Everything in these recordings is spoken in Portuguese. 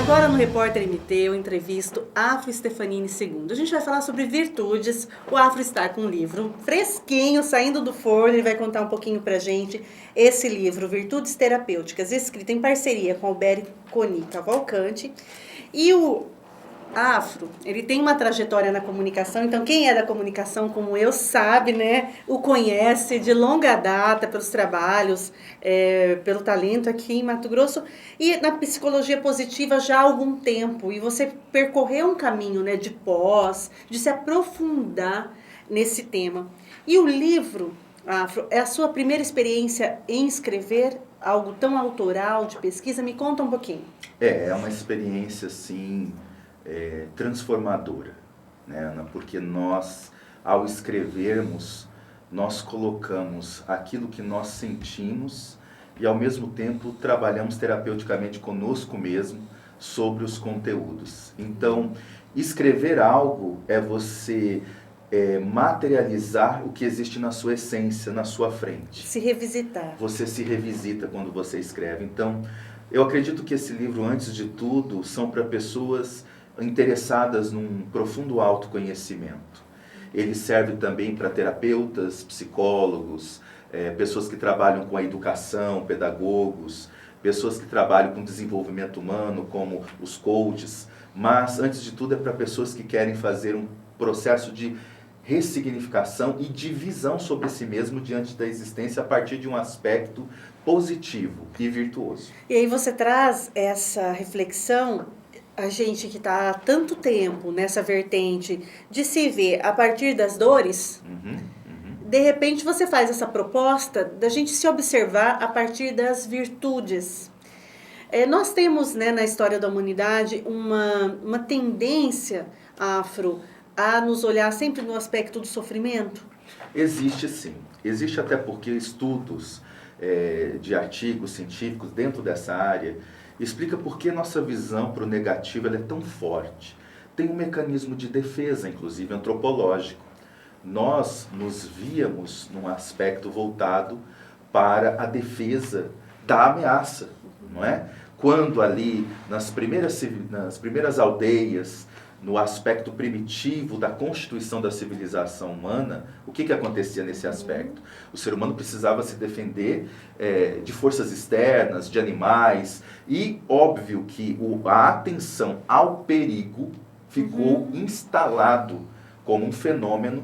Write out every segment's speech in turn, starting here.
Agora no Repórter MT eu entrevisto Afro Stefanini II. A gente vai falar sobre virtudes. O Afro está com um livro fresquinho, saindo do forno. Ele vai contar um pouquinho pra gente esse livro, Virtudes Terapêuticas, escrito em parceria com Alberico Coni Cavalcante. E o Afro, ele tem uma trajetória na comunicação, então quem é da comunicação como eu sabe, né, o conhece de longa data pelos trabalhos, pelo talento aqui em Mato Grosso e na psicologia positiva já há algum tempo, e você percorreu um caminho, né, de pós, de se aprofundar nesse tema. E o livro, Afro, é a sua primeira experiência em escrever algo tão autoral, de pesquisa? Me conta um pouquinho. É uma experiência, assim, transformadora, né, Ana? Porque nós, ao escrevermos, nós colocamos aquilo que nós sentimos e, ao mesmo tempo, trabalhamos terapeuticamente conosco mesmo sobre os conteúdos. Então, escrever algo é você materializar o que existe na sua essência, na sua frente. Se revisitar. Você se revisita quando você escreve. Então, eu acredito que esse livro, antes de tudo, são para pessoas interessadas num profundo autoconhecimento. Ele serve também para terapeutas, psicólogos, pessoas que trabalham com a educação, pedagogos, pessoas que trabalham com desenvolvimento humano, como os coaches, mas, antes de tudo, é para pessoas que querem fazer um processo de ressignificação e de visão sobre si mesmo diante da existência a partir de um aspecto positivo e virtuoso. E aí você traz essa reflexão, a gente que está há tanto tempo nessa vertente de se ver a partir das dores, de repente você faz essa proposta da gente se observar a partir das virtudes. Nós temos, né, na história da humanidade uma tendência, Afro, a nos olhar sempre no aspecto do sofrimento? Existe sim. Existe até porque estudos de artigos científicos dentro dessa área explica por que nossa visão para o negativo ela é tão forte. Tem um mecanismo de defesa, inclusive antropológico. Nós nos víamos num aspecto voltado para a defesa da ameaça, não é? Quando ali nas primeiras aldeias, no aspecto primitivo da constituição da civilização humana, o que acontecia nesse aspecto? O ser humano precisava se defender de forças externas, de animais, e óbvio que a atenção ao perigo ficou instalado como um fenômeno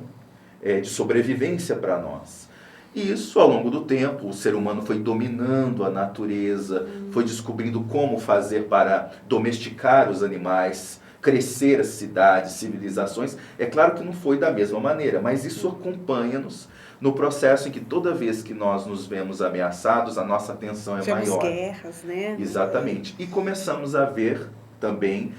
de sobrevivência para nós. E isso, ao longo do tempo, o ser humano foi dominando a natureza, foi descobrindo como fazer para domesticar os animais, crescer as cidades, civilizações. É claro que não foi da mesma maneira, mas isso acompanha-nos no processo em que toda vez que nós nos vemos ameaçados, a nossa atenção é maior. Guerras, né? Exatamente. E começamos a ver também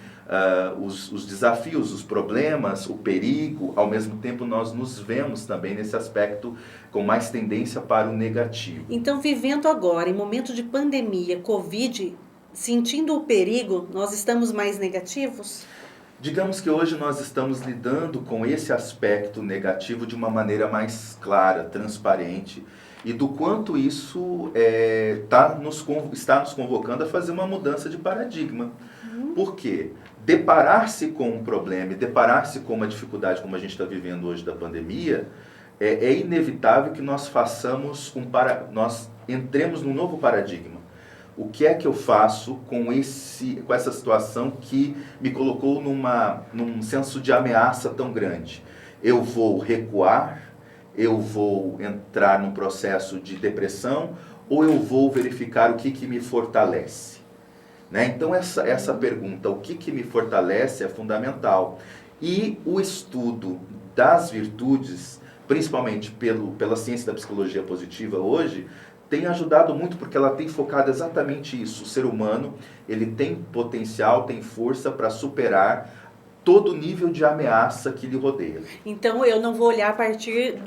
os desafios, os problemas, o perigo. Ao mesmo tempo, nós nos vemos também nesse aspecto com mais tendência para o negativo. Então, vivendo agora, em momento de pandemia, Covid, sentindo o perigo, nós estamos mais negativos? Digamos que hoje nós estamos lidando com esse aspecto negativo de uma maneira mais clara, transparente, e do quanto isso está nos convocando a fazer uma mudança de paradigma. Por quê? Deparar-se com um problema e deparar-se com uma dificuldade como a gente está vivendo hoje da pandemia, é inevitável que nós nós entremos num novo paradigma. O que é que eu faço com essa situação que me colocou num senso de ameaça tão grande? Eu vou recuar? Eu vou entrar num processo de depressão? Ou eu vou verificar o que me fortalece? Né? Então essa pergunta, o que me fortalece, é fundamental. E o estudo das virtudes, principalmente pela ciência da psicologia positiva hoje, tem ajudado muito porque ela tem focado exatamente isso. O ser humano, ele tem potencial, tem força para superar todo nível de ameaça que lhe rodeia. Então eu não vou olhar a partir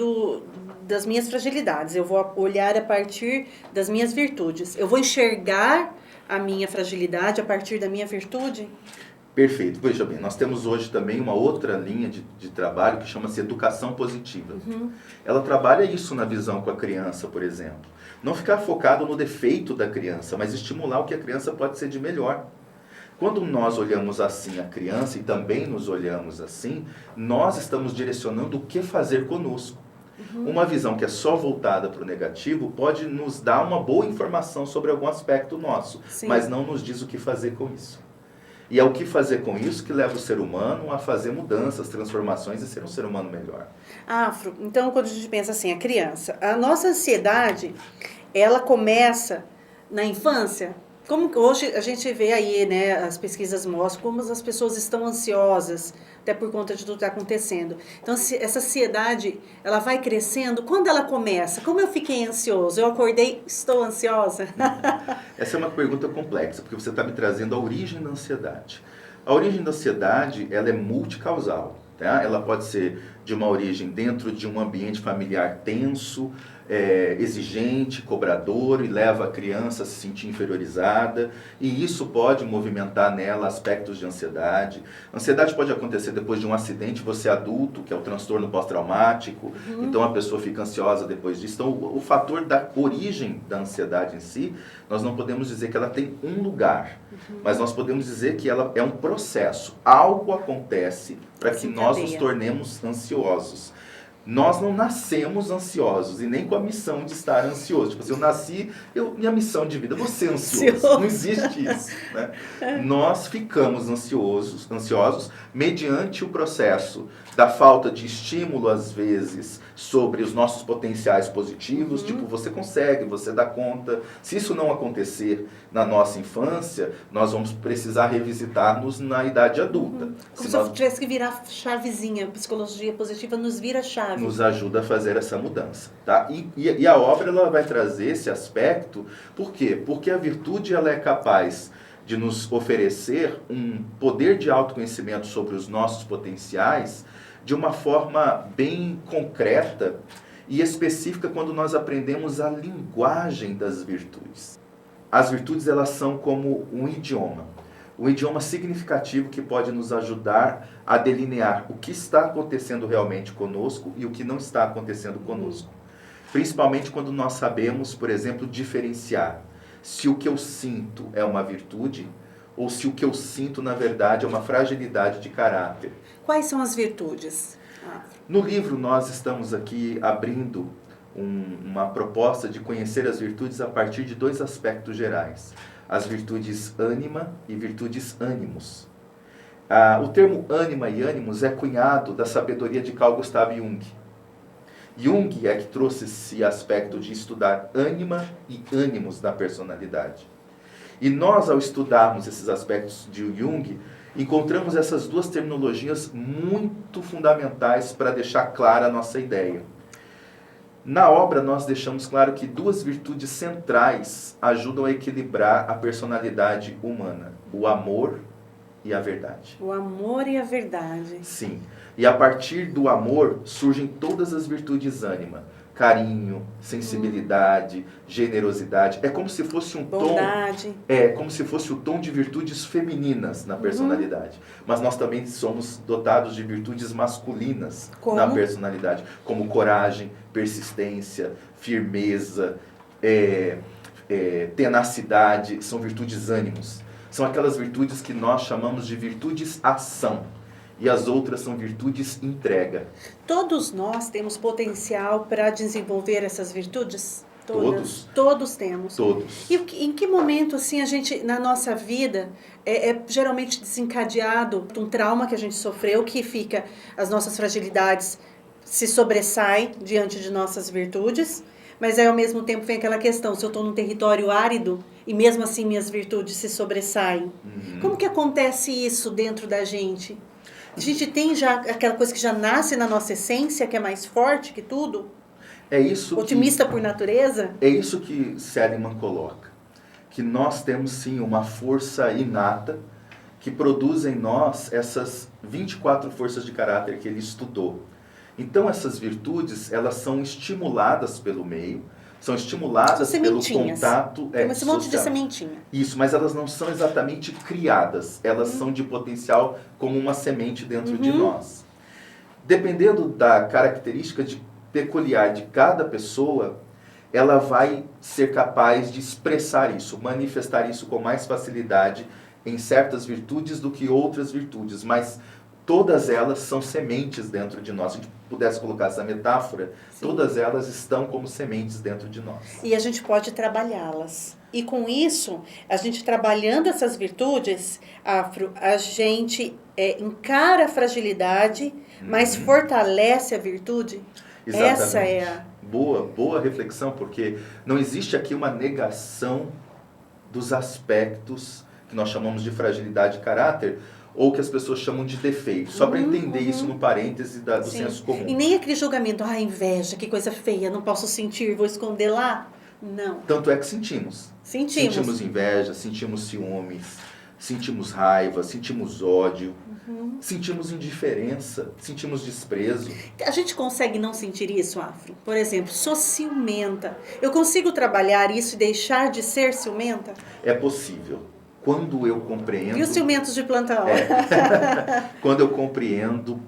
das minhas fragilidades, eu vou olhar a partir das minhas virtudes. Eu vou enxergar a minha fragilidade a partir da minha virtude? Perfeito. Veja bem, nós temos hoje também uma outra linha de trabalho que chama-se educação positiva. Ela trabalha isso na visão com a criança, por exemplo. Não ficar focado no defeito da criança, mas estimular o que a criança pode ser de melhor. Quando nós olhamos assim a criança e também nos olhamos assim, nós estamos direcionando o que fazer conosco. Uma visão que é só voltada para o negativo pode nos dar uma boa informação sobre algum aspecto nosso, Sim. mas não nos diz o que fazer com isso. E é o que fazer com isso que leva o ser humano a fazer mudanças, transformações e ser um ser humano melhor. Afro, então quando a gente pensa assim, a criança, a nossa ansiedade, ela começa na infância? Como que hoje a gente vê aí, né, as pesquisas mostram como as pessoas estão ansiosas, até por conta de tudo que está acontecendo. Então, essa ansiedade, ela vai crescendo. Quando ela começa? Como eu fiquei ansioso? Eu acordei, estou ansiosa? Essa é uma pergunta complexa, porque você está me trazendo a origem da ansiedade. A origem da ansiedade, ela é multicausal. Tá? Ela pode ser de uma origem dentro de um ambiente familiar tenso, exigente, cobrador, e leva a criança a se sentir inferiorizada, e isso pode movimentar nela aspectos de ansiedade. A ansiedade pode acontecer depois de um acidente, você é adulto, que é o transtorno pós-traumático, então a pessoa fica ansiosa depois disso. Então o fator da origem da ansiedade em si, nós não podemos dizer que ela tem um lugar, mas nós podemos dizer que ela é um processo. Algo acontece para que nós nos tornemos ansiosos. Nós não nascemos ansiosos e nem com a missão de estar ansioso. Tipo, se eu nasci, minha missão de vida, eu vou ser ansioso. Não existe isso. Né? Nós ficamos ansiosos mediante o processo da falta de estímulo, às vezes, sobre os nossos potenciais positivos. Tipo, você consegue, você dá conta. Se isso não acontecer na nossa infância, nós vamos precisar revisitar-nos na idade adulta. Como se eu tivesse que virar chavezinha. A psicologia positiva nos vira chave. Nos ajuda a fazer essa mudança, tá? E a obra ela vai trazer esse aspecto, por quê? Porque a virtude ela é capaz de nos oferecer um poder de autoconhecimento sobre os nossos potenciais de uma forma bem concreta e específica quando nós aprendemos a linguagem das virtudes. As virtudes elas são como um idioma significativo que pode nos ajudar a delinear o que está acontecendo realmente conosco e o que não está acontecendo conosco. Principalmente quando nós sabemos, por exemplo, diferenciar se o que eu sinto é uma virtude ou se o que eu sinto, na verdade, é uma fragilidade de caráter. Quais são as virtudes? No livro, nós estamos aqui abrindo uma proposta de conhecer as virtudes a partir de dois aspectos gerais. As virtudes ânima e virtudes ânimos. O termo ânima e ânimos é cunhado da sabedoria de Carl Gustav Jung. Jung é que trouxe esse aspecto de estudar ânima e ânimos na personalidade. E nós, ao estudarmos esses aspectos de Jung, encontramos essas duas terminologias muito fundamentais para deixar clara a nossa ideia. Na obra, nós deixamos claro que duas virtudes centrais ajudam a equilibrar a personalidade humana: o amor e a verdade. O amor e a verdade. Sim. E a partir do amor surgem todas as virtudes ânima. Carinho, sensibilidade, generosidade. É como se fosse um bondade. tom... É como se fosse o tom de virtudes femininas na personalidade. Mas nós também somos dotados de virtudes masculinas na personalidade. Como coragem, persistência, firmeza, tenacidade. São virtudes ânimos. São aquelas virtudes que nós chamamos de virtudes ação. E as outras são virtudes entrega. Todos nós temos potencial para desenvolver essas virtudes? Todos? Todos temos. Todos. E em que momento, assim, a gente, na nossa vida, é geralmente desencadeado um trauma que a gente sofreu, que fica, as nossas fragilidades se sobressaem diante de nossas virtudes, mas aí ao mesmo tempo vem aquela questão, se eu estou num território árido e mesmo assim minhas virtudes se sobressaem. Como que acontece isso dentro da gente? A gente tem já aquela coisa que já nasce na nossa essência, que é mais forte que tudo? É isso. Otimista por natureza? É isso que Seligman coloca. Que nós temos sim uma força inata que produz em nós essas 24 forças de caráter que ele estudou. Então essas virtudes, elas são estimuladas pelo meio, são estimuladas pelo contato Tem esse monte de sementinha. Isso, mas elas não são exatamente criadas. Elas são de potencial como uma semente dentro de nós. Dependendo da característica peculiar de cada pessoa, ela vai ser capaz de expressar isso, manifestar isso com mais facilidade em certas virtudes do que outras virtudes, mas todas elas são sementes dentro de nós. Se a gente pudesse colocar essa metáfora, Sim. todas elas estão como sementes dentro de nós. E a gente pode trabalhá-las. E com isso, a gente trabalhando essas virtudes, Afro, a gente encara a fragilidade, mas fortalece a virtude. Exatamente. Essa é a... Boa reflexão, porque não existe aqui uma negação dos aspectos que nós chamamos de fragilidade de caráter, ou que as pessoas chamam de defeito. Só para entender isso no parêntese do senso comum. E nem aquele julgamento, inveja, que coisa feia, não posso sentir, vou esconder lá. Não. Tanto é que sentimos. Sentimos. Sentimos inveja, sentimos ciúmes, sentimos raiva, sentimos ódio, sentimos indiferença, sentimos desprezo. A gente consegue não sentir isso, Afro? Por exemplo, sou ciumenta. Eu consigo trabalhar isso e deixar de ser ciumenta? É possível. Quando eu compreendo... E os ciumentos de plantão? Quando eu compreendo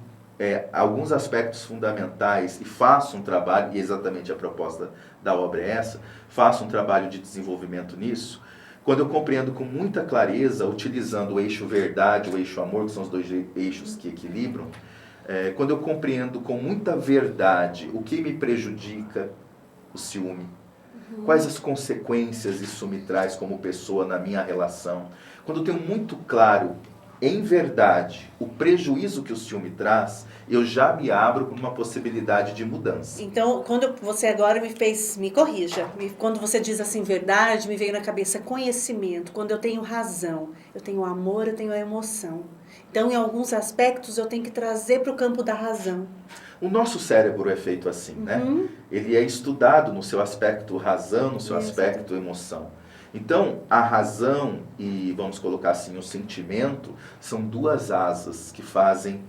alguns aspectos fundamentais e faço um trabalho, e exatamente a proposta da obra é essa, faço um trabalho de desenvolvimento nisso, quando eu compreendo com muita clareza, utilizando o eixo verdade, o eixo amor, que são os dois eixos que equilibram, quando eu compreendo com muita verdade o que me prejudica, o ciúme, quais as consequências isso me traz como pessoa na minha relação. Quando eu tenho muito claro, em verdade, o prejuízo que o ciúme traz, eu já me abro para uma possibilidade de mudança. Então, quando você agora me corrija, quando você diz assim, verdade, me veio na cabeça conhecimento. Quando eu tenho razão, eu tenho amor, eu tenho a emoção. Então, em alguns aspectos, eu tenho que trazer para o campo da razão. O nosso cérebro é feito assim, né? Ele é estudado no seu aspecto razão, no seu aspecto emoção. Então, a razão e, vamos colocar assim, o sentimento, são duas asas que fazem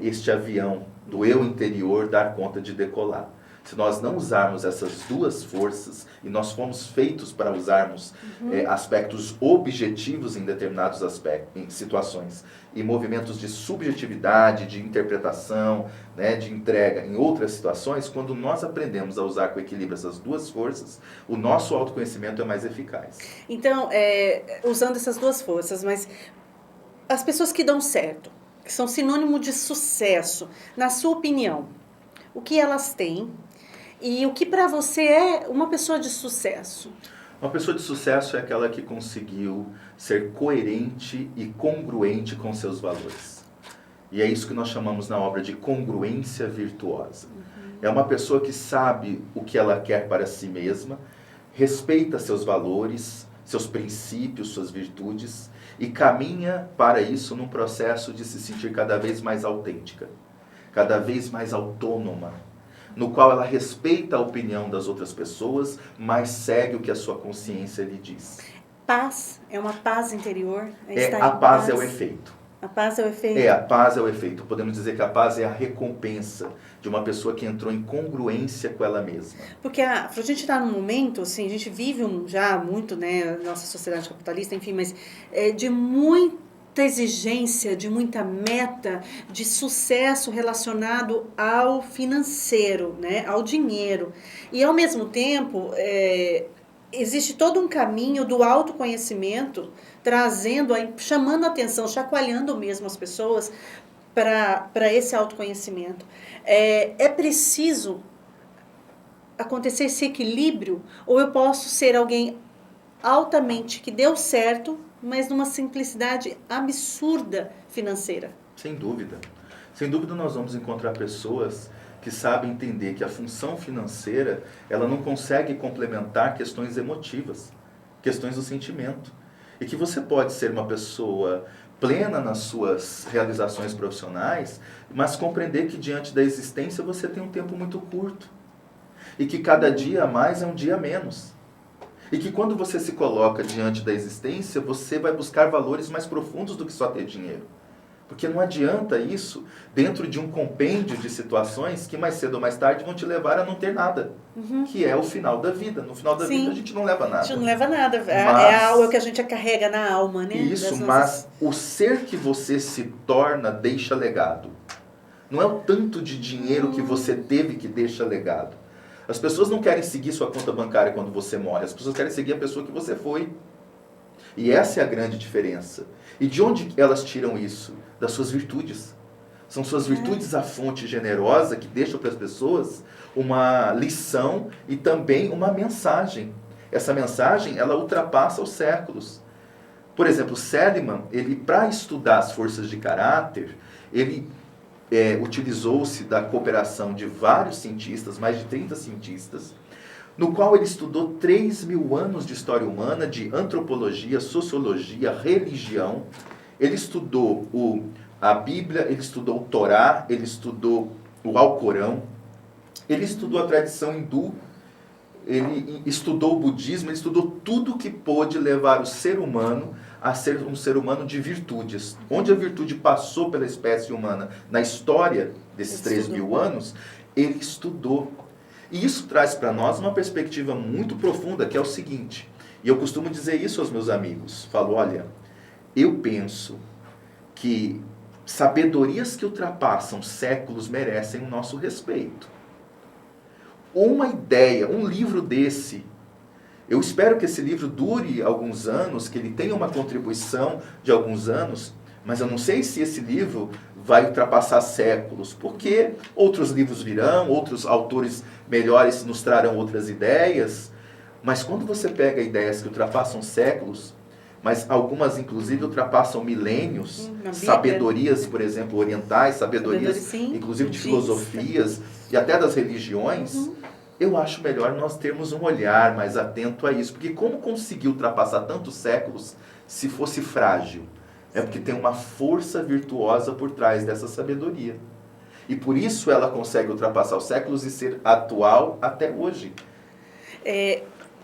este avião do eu interior dar conta de decolar. Se nós não usarmos essas duas forças, e nós fomos feitos para usarmos aspectos objetivos em determinados aspectos, em situações, e movimentos de subjetividade, de interpretação, né, de entrega em outras situações, quando nós aprendemos a usar com equilíbrio essas duas forças, o nosso autoconhecimento é mais eficaz. Então, usando essas duas forças, mas as pessoas que dão certo, que são sinônimo de sucesso, na sua opinião, o que elas têm e o que para você é uma pessoa de sucesso? Uma pessoa de sucesso é aquela que conseguiu ser coerente e congruente com seus valores. E é isso que nós chamamos na obra de congruência virtuosa. É uma pessoa que sabe o que ela quer para si mesma, respeita seus valores, seus princípios, suas virtudes, e caminha para isso num processo de se sentir cada vez mais autêntica, cada vez mais autônoma, no qual ela respeita a opinião das outras pessoas, mas segue o que a sua consciência lhe diz. Paz é uma paz interior? A paz é o efeito. A paz é o efeito? A paz é o efeito. Podemos dizer que a paz é a recompensa de uma pessoa que entrou em congruência com ela mesma. Porque a gente está num momento, assim, a gente vive já muito, né, nossa sociedade capitalista, enfim, mas de muita exigência, de muita meta, de sucesso relacionado ao financeiro, né, ao dinheiro. E, ao mesmo tempo, existe todo um caminho do autoconhecimento, chamando a atenção, chacoalhando mesmo as pessoas para esse autoconhecimento. É preciso acontecer esse equilíbrio, ou eu posso ser alguém altamente que deu certo, mas numa simplicidade absurda financeira? Sem dúvida. Sem dúvida nós vamos encontrar pessoas que sabem entender que a função financeira, ela não consegue complementar questões emotivas, questões do sentimento. E que você pode ser uma pessoa plena nas suas realizações profissionais, mas compreender que diante da existência você tem um tempo muito curto. E que cada dia a mais é um dia a menos. E que quando você se coloca diante da existência, você vai buscar valores mais profundos do que só ter dinheiro. Porque não adianta isso dentro de um compêndio de situações que mais cedo ou mais tarde vão te levar a não ter nada. Que é o final da vida. No final da vida a gente não leva nada. A gente não leva nada. É algo que a gente carrega na alma, né? Isso, mas o ser que você se torna deixa legado. Não é o tanto de dinheiro que você teve que deixa legado. As pessoas não querem seguir sua conta bancária quando você morre. As pessoas querem seguir a pessoa que você foi. E essa é a grande diferença. E de onde elas tiram isso? Das suas virtudes. São suas virtudes a fonte generosa que deixam para as pessoas uma lição e também uma mensagem. Essa mensagem, ela ultrapassa os séculos. Por exemplo, Seligman, ele, para estudar as forças de caráter, ele utilizou-se da cooperação de vários cientistas, mais de 30 cientistas, no qual ele estudou 3.000 anos de história humana, de antropologia, sociologia, religião. Ele estudou a Bíblia, ele estudou o Torá, ele estudou o Alcorão, ele estudou a tradição hindu, ele estudou o budismo, ele estudou tudo que pôde levar o ser humano a ser um ser humano de virtudes. Onde a virtude passou pela espécie humana na história desses 3.000 anos, ele estudou. E isso traz para nós uma perspectiva muito profunda, que é o seguinte, e eu costumo dizer isso aos meus amigos, falo, olha, eu penso que sabedorias que ultrapassam séculos merecem o nosso respeito. Uma ideia, um livro desse, eu espero que esse livro dure alguns anos, que ele tenha uma contribuição de alguns anos, mas eu não sei se esse livro vai ultrapassar séculos, porque outros livros virão, outros autores melhores nos trarão outras ideias, mas quando você pega ideias que ultrapassam séculos, mas algumas inclusive ultrapassam milênios, sabedorias, por exemplo, orientais, sabedorias inclusive de filosofias e até das religiões, eu acho melhor nós termos um olhar mais atento a isso, porque como conseguir ultrapassar tantos séculos se fosse frágil? É porque tem uma força virtuosa por trás dessa sabedoria. E por isso ela consegue ultrapassar os séculos e ser atual até hoje.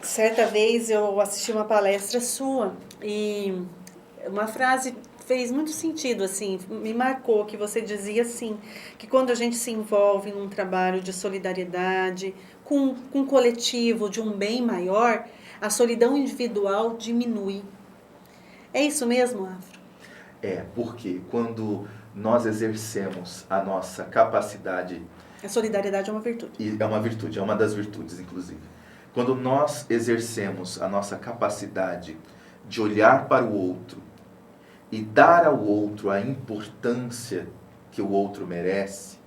Certa vez eu assisti uma palestra sua e uma frase fez muito sentido, assim, me marcou, que você dizia assim, que quando a gente se envolve num trabalho de solidariedade, com um coletivo, de um bem maior, a solidão individual diminui. É isso mesmo, Afro? Porque quando nós exercemos a nossa capacidade... A solidariedade é uma virtude. É uma virtude, é uma das virtudes, inclusive. Quando nós exercemos a nossa capacidade de olhar para o outro e dar ao outro a importância que o outro merece,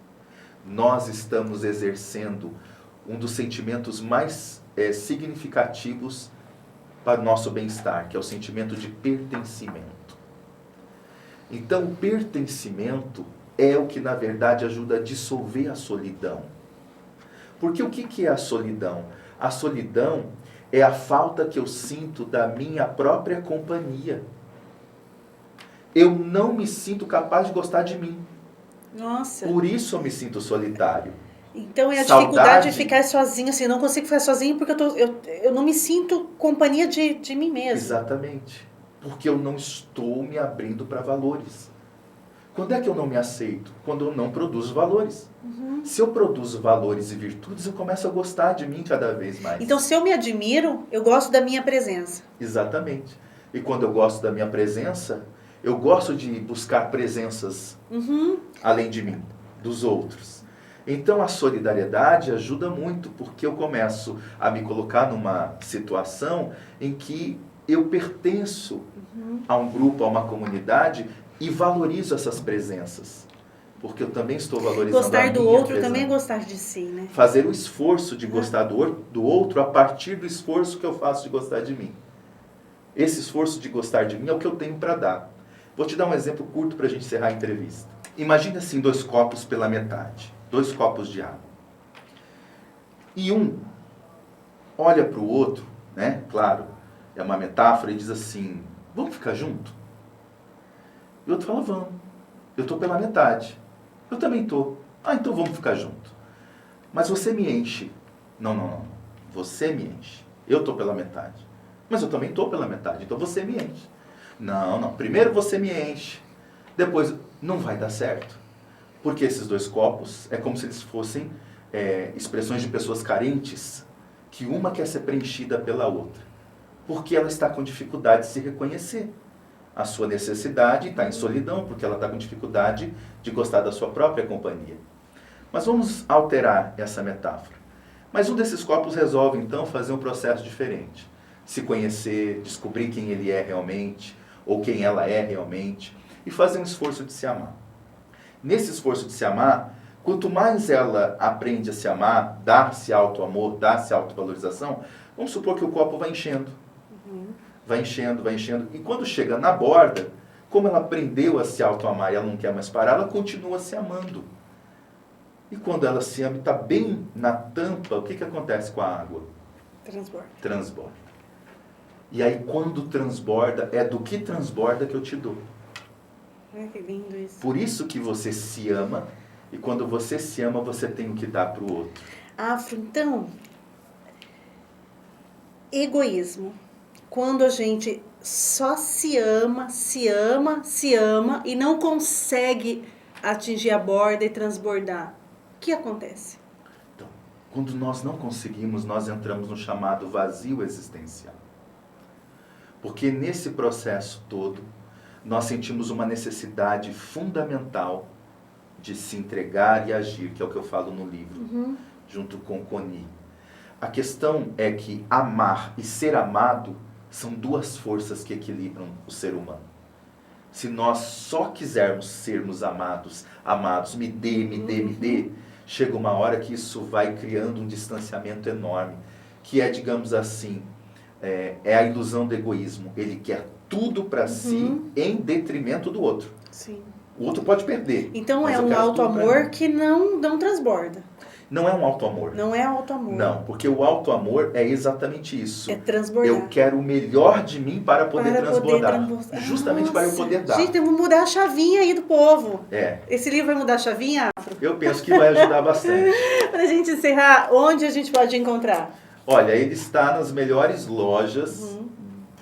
nós estamos exercendo um dos sentimentos mais significativos para o nosso bem-estar, que é o sentimento de pertencimento. Então, o pertencimento é o que, na verdade, ajuda a dissolver a solidão. Porque o que é a solidão? A solidão é a falta que eu sinto da minha própria companhia. Eu não me sinto capaz de gostar de mim. Nossa. Por isso eu me sinto solitário. Então é a dificuldade de ficar sozinho, assim, eu não consigo ficar sozinho porque eu não me sinto companhia de mim mesmo. Exatamente. Porque eu não estou me abrindo para valores. Quando é que eu não me aceito? Quando eu não produzo valores. Se eu produzo valores e virtudes, eu começo a gostar de mim cada vez mais. Então, se eu me admiro, eu gosto da minha presença. Exatamente. E quando eu gosto da minha presença, eu gosto de buscar presenças além de mim, dos outros. Então, a solidariedade ajuda muito, porque eu começo a me colocar numa situação em que eu pertenço a um grupo, a uma comunidade e valorizo essas presenças. Porque eu também estou valorizando gostar a minha do outro presença. também é gostar de si, né? Fazer o esforço de gostar do outro a partir do esforço que eu faço de gostar de mim. Esse esforço de gostar de mim é o que eu tenho para dar. Vou te dar um exemplo curto para a gente encerrar a entrevista. Imagina assim 2 copos pela metade. 2 copos de água. E um olha para o outro, né? Claro, é uma metáfora, e diz assim, vamos ficar junto? E o outro fala, vamos. Eu estou pela metade. Eu também estou. Então vamos ficar junto. Mas você me enche. Não. Você me enche. Eu estou pela metade. Mas eu também estou pela metade, então você me enche. Não. Primeiro você me enche. Depois, não vai dar certo. Porque esses 2 copos é como se eles fossem expressões de pessoas carentes, que uma quer ser preenchida pela outra. Porque ela está com dificuldade de se reconhecer. A sua necessidade está em solidão, porque ela está com dificuldade de gostar da sua própria companhia. Mas vamos alterar essa metáfora. Mas um desses copos resolve, então, fazer um processo diferente. se conhecer, descobrir quem ele é realmente, ou quem ela é realmente, e fazer um esforço de se amar. Nesse esforço de se amar, quanto mais ela aprende a se amar, dar-se auto-amor, dar-se auto-valorização, vamos supor que o copo vai enchendo. Vai enchendo, vai enchendo. E quando chega na borda, como ela aprendeu a se auto-amar e ela não quer mais parar, ela continua se amando. E quando ela se ama e está bem na tampa, o que acontece com a água? Transborda. Transborda. E aí quando transborda, é do que transborda que eu te dou. Que lindo isso. Por isso que você se ama, e quando você se ama, você tem o que dar para o outro. Afro, então, egoísmo. Quando a gente só se ama, se ama, se ama e não consegue atingir a borda e transbordar, o que acontece? Então, quando nós não conseguimos, nós entramos no chamado vazio existencial. Porque nesse processo todo, nós sentimos uma necessidade fundamental de se entregar e agir, que é o que eu falo no livro, junto com o Coni. A questão é que amar e ser amado são duas forças que equilibram o ser humano. Se nós só quisermos sermos amados, me dê, chega uma hora que isso vai criando um distanciamento enorme, que é, digamos assim, é a ilusão do egoísmo. Ele quer tudo para si em detrimento do outro. Sim. O outro pode perder. Então é um auto-amor que não transborda. Não é um auto-amor. Não é auto-amor. Não, porque o auto-amor é exatamente isso. É transbordar. Eu quero o melhor de mim para poder transbordar. Justamente para eu poder dar. Gente, vamos mudar a chavinha aí do povo. É. Esse livro vai mudar a chavinha, Afro? Eu penso que vai ajudar bastante. Para a gente encerrar, onde a gente pode encontrar? Olha, ele está nas melhores lojas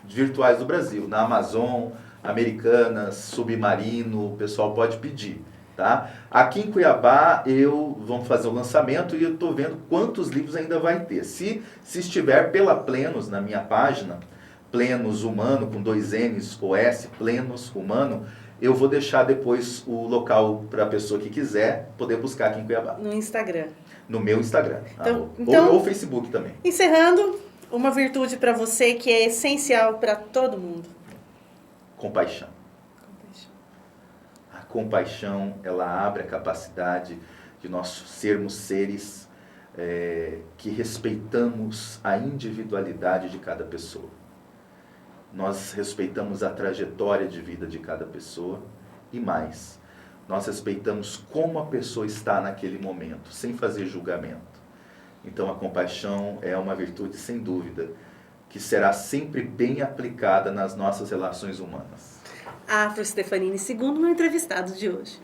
virtuais do Brasil. Na Amazon, Americanas, Submarino, o pessoal pode pedir. Tá? Aqui em Cuiabá, vamos fazer o lançamento e eu estou vendo quantos livros ainda vai ter. Se estiver pela Plenos, na minha página, Plenos Humano, com 2 N's, OS, Plenos Humano, eu vou deixar depois o local para a pessoa que quiser poder buscar aqui em Cuiabá. No Instagram. No meu Instagram. Então, ou Facebook também. Encerrando, uma virtude para você que é essencial para todo mundo. Compaixão. A compaixão, ela abre a capacidade de nós sermos seres que respeitamos a individualidade de cada pessoa. Nós respeitamos a trajetória de vida de cada pessoa e mais, nós respeitamos como a pessoa está naquele momento, sem fazer julgamento. Então a compaixão é uma virtude, sem dúvida, que será sempre bem aplicada nas nossas relações humanas. Afro Stefanini, segundo meu entrevistado de hoje.